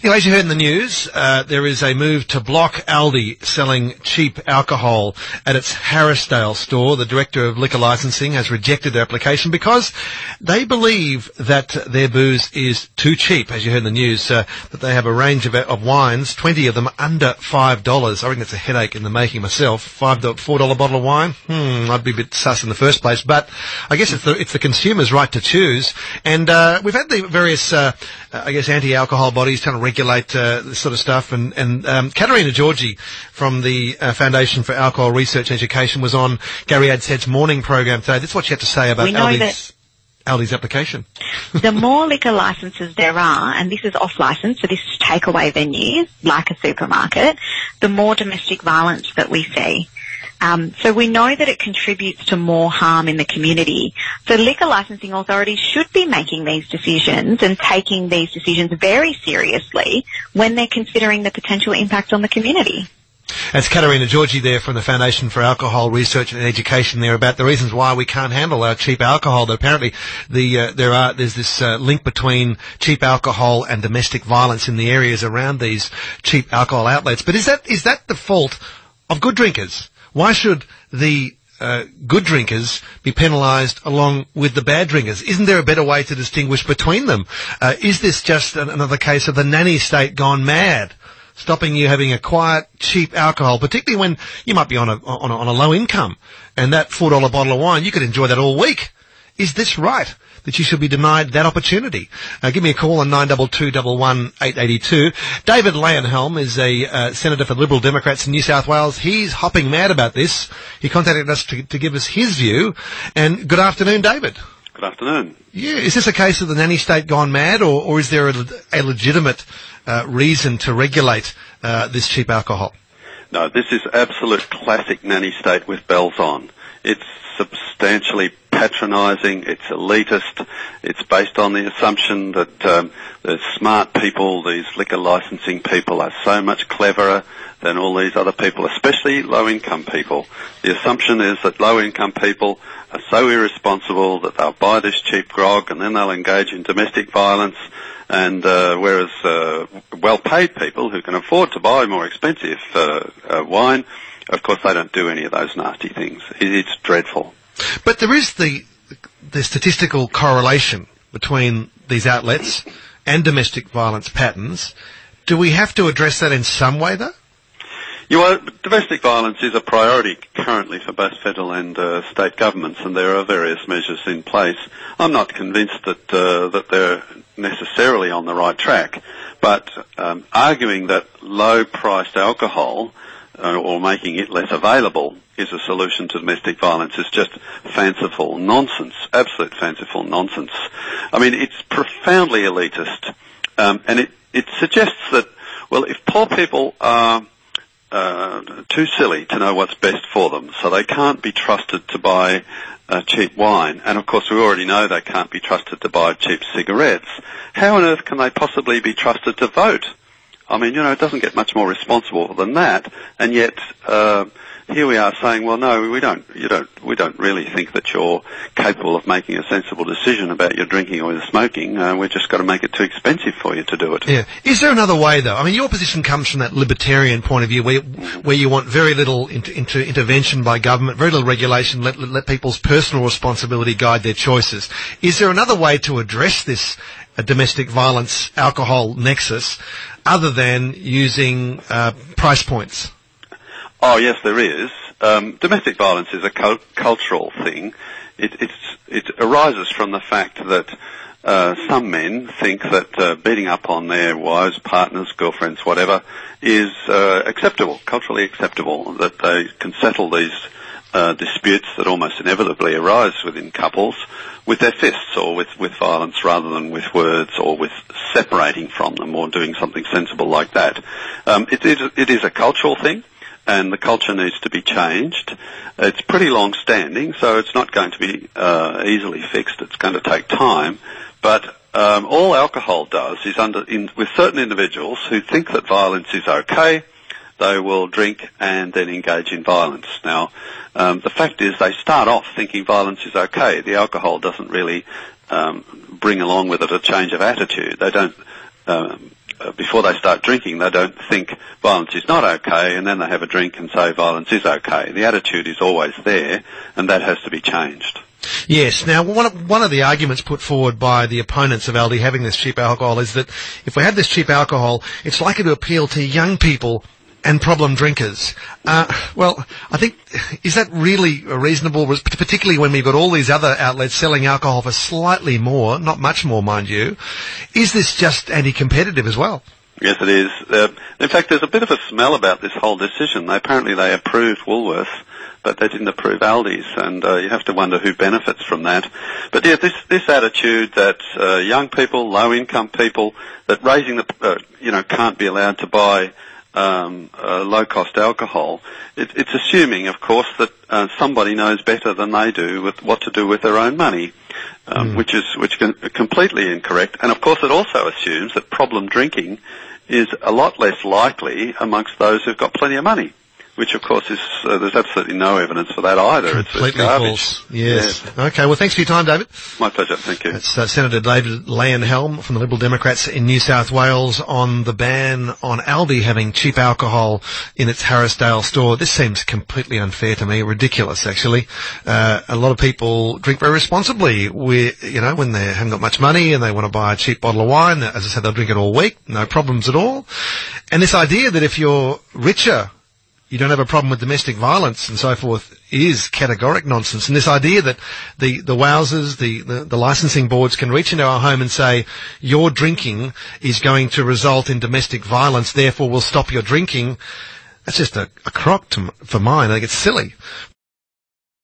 Anyway, as you heard in the news, there is a move to block Aldi selling cheap alcohol at its Harrisdale store. The Director of Liquor Licensing has rejected their application because they believe that their booze is too cheap. As you heard in the news, that they have a range of wines, 20 of them under $5. I reckon it's a headache in the making myself. $4 bottle of wine? I'd be a bit sus in the first place. But I guess it's the consumer's right to choose. And we've had the various, anti-alcohol bodies trying to regulate this sort of stuff. And Katerina Georgi from the Foundation for Alcohol Research and Education was on Gary Adsed's morning program today. That's what she had to say about Aldi's application. The more liquor licences there are, and this is off-licence, so this is takeaway venues, like a supermarket, the more domestic violence that we see. So we know that it contributes to more harm in the community. So liquor licensing authorities should be making these decisions and taking these decisions very seriously when they're considering the potential impact on the community. That's Katerina Georgi there from the Foundation for Alcohol Research and Education there about the reasons why we can't handle our cheap alcohol. That apparently there's this link between cheap alcohol and domestic violence in the areas around these cheap alcohol outlets. But is that the fault of good drinkers? Why should the good drinkers be penalised along with the bad drinkers? Isn't there a better way to distinguish between them? Is this just another case of the nanny state gone mad, stopping you having a quiet, cheap alcohol, particularly when you might be on a low income, and that $4 bottle of wine, you could enjoy that all week? Is this right, that you should be denied that opportunity? Give me a call on 922-11882. David Leyonhjelm is a Senator for Liberal Democrats in New South Wales. He's hopping mad about this. He contacted us to give us his view. And good afternoon, David. Good afternoon. Yeah, is this a case of the nanny state gone mad, or is there a legitimate reason to regulate this cheap alcohol? No, this is absolute classic nanny state with bells on. It's substantially patronising, it's elitist, it's based on the assumption that the smart people, these liquor licensing people, are so much cleverer than all these other people, especially low-income people. The assumption is that low-income people are so irresponsible that they'll buy this cheap grog and then they'll engage in domestic violence, and whereas well-paid people who can afford to buy more expensive wine, of course they don't do any of those nasty things. It's dreadful. But there is the statistical correlation between these outlets and domestic violence patterns. Do we have to address that in some way, though? Domestic violence is a priority currently for both federal and state governments, and there are various measures in place. I'm not convinced that they're necessarily on the right track, but arguing that low-priced alcohol or making it less available is a solution to domestic violence is just fanciful nonsense, absolute fanciful nonsense. I mean, it's profoundly elitist, and it suggests that, well, if poor people are too silly to know what's best for them, so they can't be trusted to buy cheap wine, and of course we already know they can't be trusted to buy cheap cigarettes, how on earth can they possibly be trusted to vote? I mean, it doesn't get much more responsible than that, and yet here we are saying, well, no, we don't really think that you're capable of making a sensible decision about your drinking or your smoking. We've just got to make it too expensive for you to do it. Yeah. Is there another way, though? I mean, your position comes from that libertarian point of view, where you want very little intervention by government, very little regulation, let people's personal responsibility guide their choices. Is there another way to address this domestic violence alcohol nexus other than using price points? Oh, yes, there is. Domestic violence is a cultural thing. It arises from the fact that some men think that beating up on their wives, partners, girlfriends, whatever, is acceptable, culturally acceptable, that they can settle these disputes that almost inevitably arise within couples with their fists or with violence rather than with words or with separating from them or doing something sensible like that. It is a cultural thing, and the culture needs to be changed. It's pretty long-standing, so it's not going to be easily fixed. It's going to take time. But all alcohol does is with certain individuals who think that violence is okay, they will drink and then engage in violence. Now, the fact is they start off thinking violence is okay. The alcohol doesn't really bring along with it a change of attitude. They don't before they start drinking, they don't think violence is not okay, and then they have a drink and say violence is okay. The attitude is always there, and that has to be changed. Yes. Now, one of the arguments put forward by the opponents of Aldi having this cheap alcohol is that if we had this cheap alcohol, it's likely to appeal to young people and problem drinkers. Well, I think, is that really reasonable, particularly when we've got all these other outlets selling alcohol for slightly more, not much more, mind you? Is this just anti-competitive as well? Yes, it is. In fact, there's a bit of a smell about this whole decision. Apparently they approved Woolworths, but they didn't approve Aldi's, and you have to wonder who benefits from that. But yeah, this attitude that young people, low-income people, that raising the, can't be allowed to buy low-cost alcohol, it's assuming, of course, that somebody knows better than they do with what to do with their own money, which is completely incorrect. And of course, it also assumes that problem drinking is a lot less likely amongst those who've got plenty of money, which of course is there's absolutely no evidence for that either. Completely it's garbage. False. Yes. Okay. Well, thanks for your time, David. My pleasure. Thank you. It's Senator David Leyonhjelm from the Liberal Democrats in New South Wales on the ban on Aldi having cheap alcohol in its Harrisdale store. This seems completely unfair to me, ridiculous actually. A lot of people drink very responsibly. When they haven't got much money and they want to buy a cheap bottle of wine, as I said, they'll drink it all week, no problems at all. And this idea that if you're richer, you don't have a problem with domestic violence and so forth is categoric nonsense. And this idea that the wowsers, the licensing boards can reach into our home and say, your drinking is going to result in domestic violence, therefore we'll stop your drinking, that's just a crock for mine. I think it's silly.